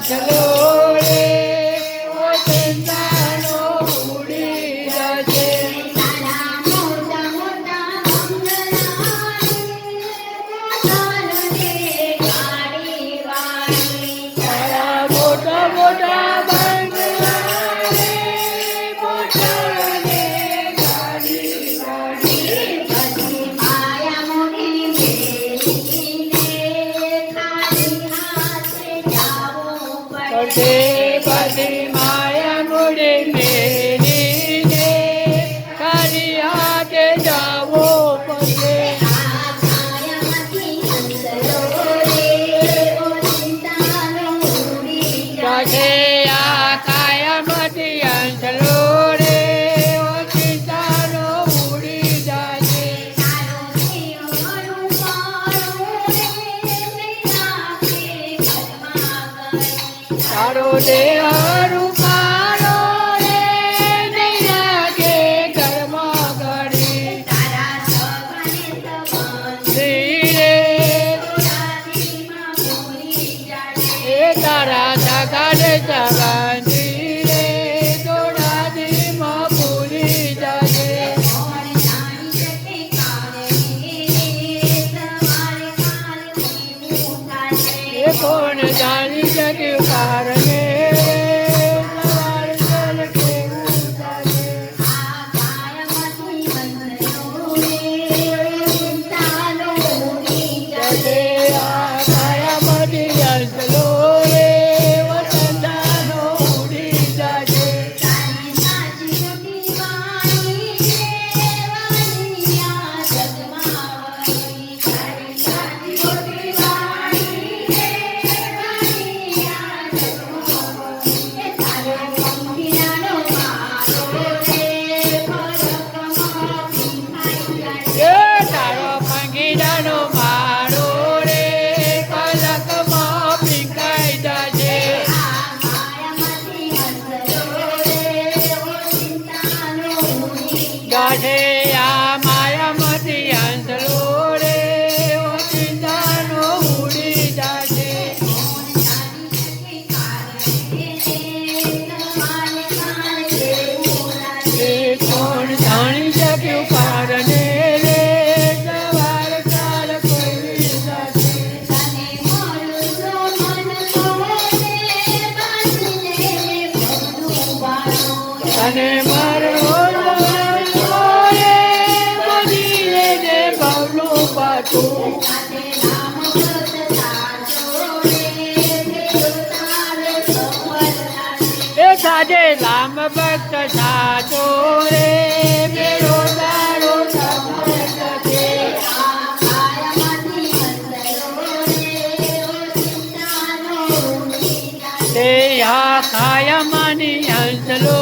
અંચલો રે ઓ ચિંતાનો ઉડી જશે. મોટા મોટા બંગલા રે મોટા ને ગાડી પડશે બધી માયા મૂડી મેલીને ખાલી હાથે જાવો પડશે. જશે આ કાયામાંથી અંચલો રે ઓ ચિંતાનો ઉડી જશે. તારો દેહ રૂપાળો રે નહીં લાગે ઘરમાં ઘડી. ધીરે એ તારા સગાડે સગાંધી રે દોડાદીમાં ભૂલી જશે. એ કોણ જાણી શક્યું કારણે સવાર જલ કેવું થશે. જશે આ કાયામાંથી અંચલો રે ઓ ચિંતાનો ઉડી જશે. એ તારો પંખીડાનો માળો રે કલકમાં પીંકાઈ જશે. જશે આ માયામાંથી અંચલો રે ઓ ચિંતાનો ઉડી જશે. એ કોણ જાણી શક્યું કારણે રે સવાર કાલ કોઈ જશે. અને મારો રે બધી લેજે ભવનું પાછું. એ સાજે રામ ભક્ત સાચો રે મેરો તારો સફળ થશે. તે આ કાયામાંની અંચલો